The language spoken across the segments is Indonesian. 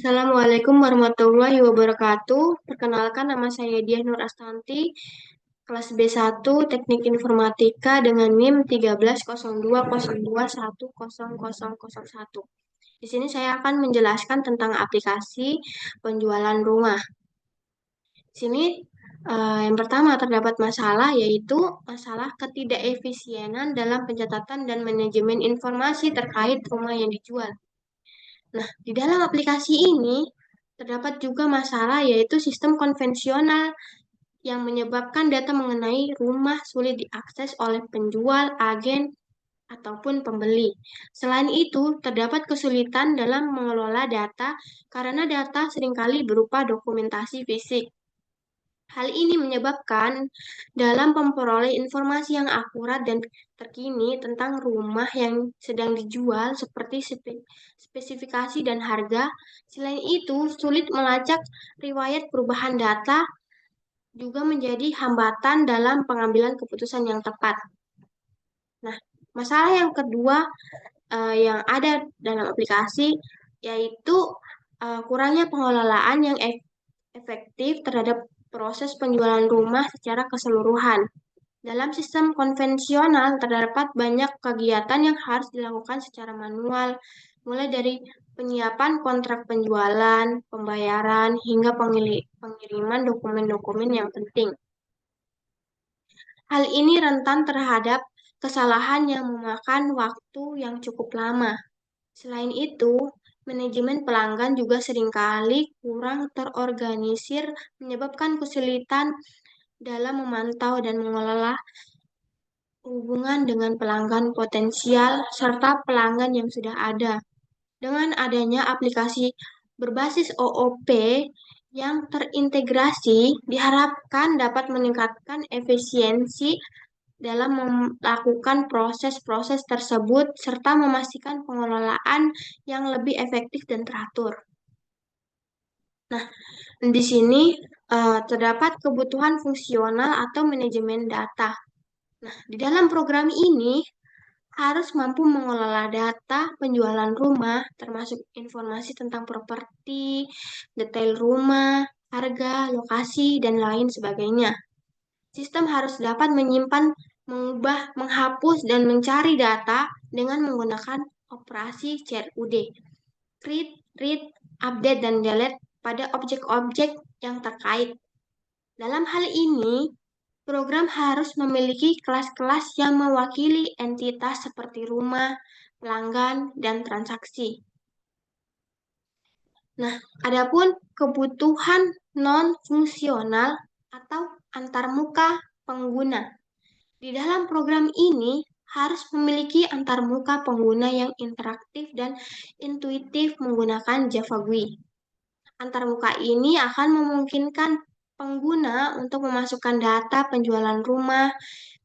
Assalamualaikum warahmatullahi wabarakatuh. Perkenalkan, nama saya Diah Nur Astanti, kelas B1 Teknik Informatika dengan NIM 130202100001. Di sini saya akan menjelaskan tentang aplikasi penjualan rumah. Di sini yang pertama terdapat masalah, yaitu masalah ketidakefisienan dalam pencatatan dan manajemen informasi terkait rumah yang dijual. Nah, di dalam aplikasi ini terdapat juga masalah, yaitu sistem konvensional yang menyebabkan data mengenai rumah sulit diakses oleh penjual, agen, ataupun pembeli. Selain itu, terdapat kesulitan dalam mengelola data karena data seringkali berupa dokumentasi fisik. Hal ini menyebabkan dalam memperoleh informasi yang akurat dan terkini tentang rumah yang sedang dijual seperti spesifikasi dan harga. Selain itu, sulit melacak riwayat perubahan data juga menjadi hambatan dalam pengambilan keputusan yang tepat. Nah, masalah yang kedua yang ada dalam aplikasi yaitu kurangnya pengelolaan yang efektif terhadap proses penjualan rumah secara keseluruhan. Dalam sistem konvensional, terdapat banyak kegiatan yang harus dilakukan secara manual, mulai dari penyiapan kontrak penjualan, pembayaran, hingga pengiriman dokumen-dokumen yang penting. Hal ini rentan terhadap kesalahan yang memakan waktu yang cukup lama. Selain itu, manajemen pelanggan juga seringkali kurang terorganisir, menyebabkan kesulitan dalam memantau dan mengelola hubungan dengan pelanggan potensial serta pelanggan yang sudah ada. Dengan adanya aplikasi berbasis OOP yang terintegrasi, diharapkan dapat meningkatkan efisiensi dalam melakukan proses-proses tersebut serta memastikan pengelolaan yang lebih efektif dan teratur. Nah, di sini terdapat kebutuhan fungsional atau manajemen data. Nah, di dalam program ini harus mampu mengelola data penjualan rumah, termasuk informasi tentang properti, detail rumah, harga, lokasi, dan lain sebagainya. Sistem harus dapat menyimpan, mengubah, menghapus, dan mencari data dengan menggunakan operasi CRUD, create, read, update, dan delete pada objek-objek yang terkait. Dalam hal ini, program harus memiliki kelas-kelas yang mewakili entitas seperti rumah, pelanggan, dan transaksi. Nah, adapun kebutuhan non-fungsional atau antarmuka pengguna. Di dalam program ini harus memiliki antarmuka pengguna yang interaktif dan intuitif menggunakan Java GUI. Antarmuka ini akan memungkinkan pengguna untuk memasukkan data penjualan rumah,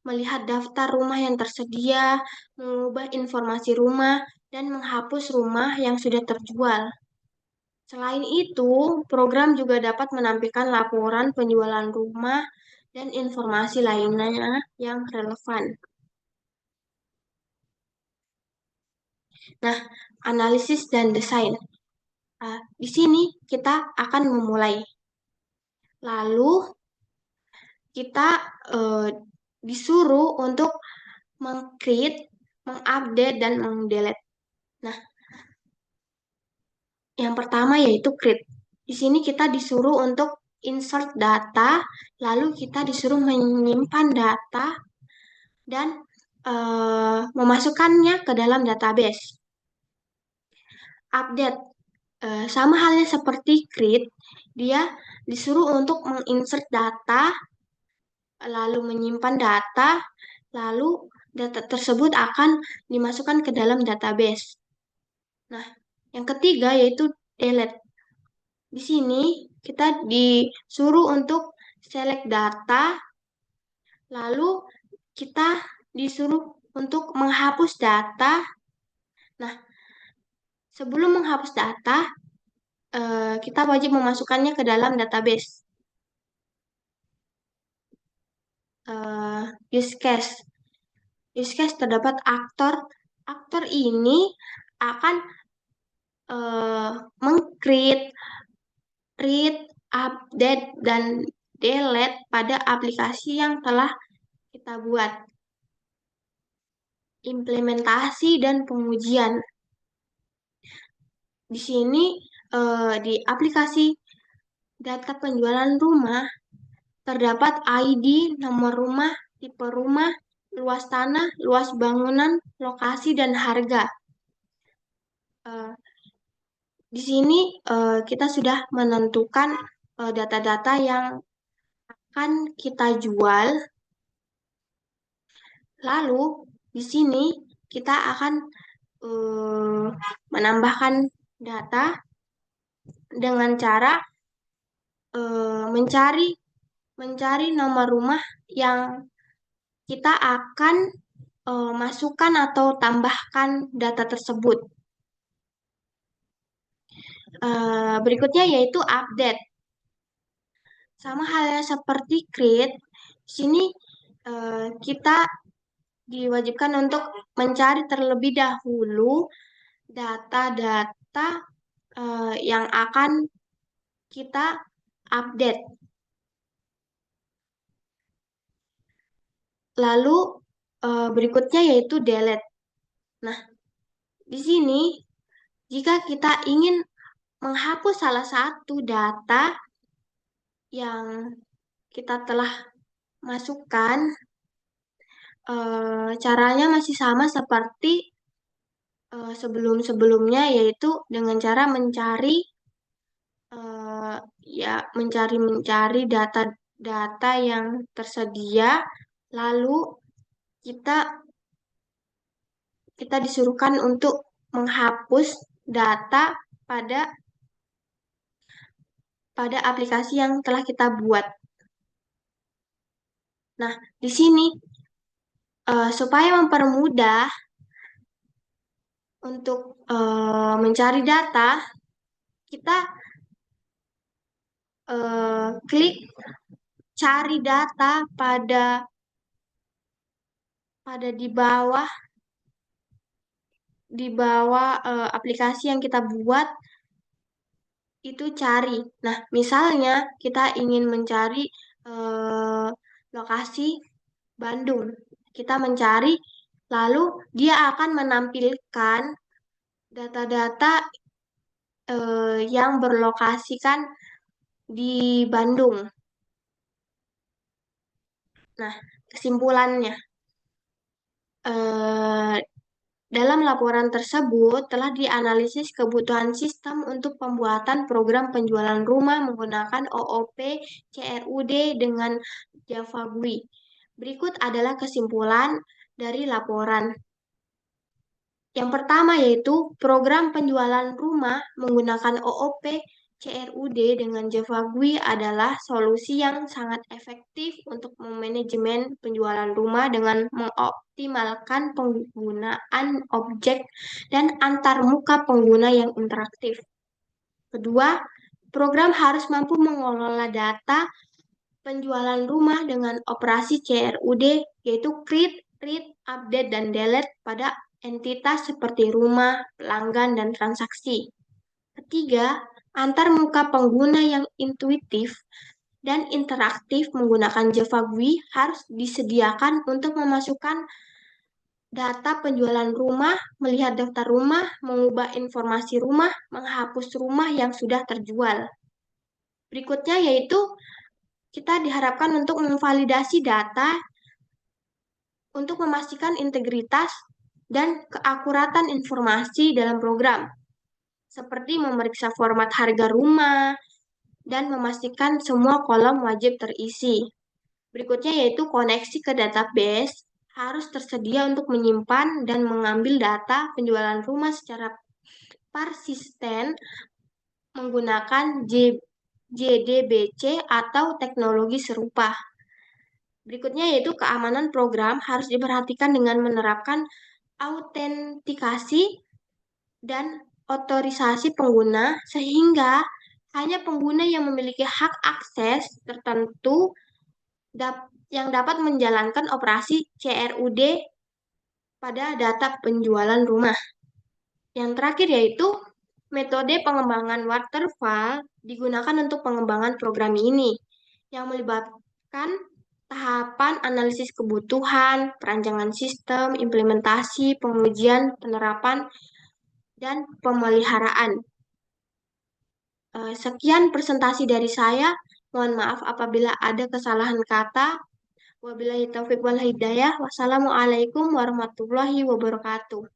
melihat daftar rumah yang tersedia, mengubah informasi rumah, dan menghapus rumah yang sudah terjual. Selain itu, program juga dapat menampilkan laporan penjualan rumah dan informasi lainnya yang relevan. Nah, analisis dan desain. Di sini kita akan memulai. Lalu kita disuruh untuk meng-create, mengupdate, dan meng-delete. Nah, yang pertama yaitu create. Di sini kita disuruh untuk insert data, lalu kita disuruh menyimpan data dan memasukkannya ke dalam database. Update, sama halnya seperti create, dia disuruh untuk menginsert data, lalu menyimpan data, lalu data tersebut akan dimasukkan ke dalam database. Nah, yang ketiga yaitu delete. Di sini kita disuruh untuk select data, lalu kita disuruh untuk menghapus data. Nah, sebelum menghapus data, kita wajib memasukkannya ke dalam database. Use case. Use case terdapat aktor. Aktor ini akan meng-create, read, update, dan delete pada aplikasi yang telah kita buat. Implementasi dan pengujian. Di sini di aplikasi data penjualan rumah terdapat ID, nomor rumah, tipe rumah, luas tanah, luas bangunan, lokasi, dan harga. Eh, di sini kita sudah menentukan data-data yang akan kita jual. Lalu di sini kita akan menambahkan data dengan cara mencari nomor rumah yang kita akan masukkan atau tambahkan data tersebut. Berikutnya yaitu update. Sama halnya seperti create, sini kita diwajibkan untuk mencari terlebih dahulu data-data yang akan kita update. Lalu berikutnya yaitu delete. Nah, di sini jika kita ingin menghapus salah satu data yang kita telah masukkan, caranya masih sama seperti sebelum-sebelumnya, yaitu dengan cara mencari mencari data-data yang tersedia, lalu kita kita disuruhkan untuk menghapus data pada aplikasi yang telah kita buat. Nah, di sini supaya mempermudah untuk mencari data, kita klik cari data pada di bawah aplikasi yang kita buat, itu cari. Nah, misalnya kita ingin mencari lokasi Bandung. Kita mencari, lalu dia akan menampilkan data-data yang berlokasikan di Bandung. Nah, kesimpulannya, dalam laporan tersebut telah dianalisis kebutuhan sistem untuk pembuatan program penjualan rumah menggunakan OOP CRUD dengan Java GUI. Berikut adalah kesimpulan dari laporan. Yang pertama yaitu program penjualan rumah menggunakan OOP CRUD dengan Java GUI adalah solusi yang sangat efektif untuk memanajemen penjualan rumah dengan mengoptimalkan penggunaan objek dan antarmuka pengguna yang interaktif. Kedua, program harus mampu mengelola data penjualan rumah dengan operasi CRUD, yaitu create, read, update, dan delete pada entitas seperti rumah, pelanggan, dan transaksi. Ketiga, antarmuka pengguna yang intuitif dan interaktif menggunakan Java GUI harus disediakan untuk memasukkan data penjualan rumah, melihat daftar rumah, mengubah informasi rumah, menghapus rumah yang sudah terjual. Berikutnya yaitu kita diharapkan untuk memvalidasi data untuk memastikan integritas dan keakuratan informasi dalam program, seperti memeriksa format harga rumah dan memastikan semua kolom wajib terisi. Berikutnya yaitu koneksi ke database harus tersedia untuk menyimpan dan mengambil data penjualan rumah secara persisten menggunakan JDBC atau teknologi serupa. Berikutnya yaitu keamanan program harus diperhatikan dengan menerapkan autentikasi dan otorisasi pengguna sehingga hanya pengguna yang memiliki hak akses tertentu yang dapat menjalankan operasi CRUD pada data penjualan rumah. Yang terakhir yaitu Metode pengembangan waterfall digunakan untuk pengembangan program ini, yang melibatkan tahapan analisis kebutuhan, perancangan sistem, implementasi, pengujian, penerapan, dan pemeliharaan. Sekian presentasi dari saya. Mohon maaf apabila ada kesalahan kata. Wabillahi taufiq wal hidayah. Wassalamualaikum warahmatullahi wabarakatuh.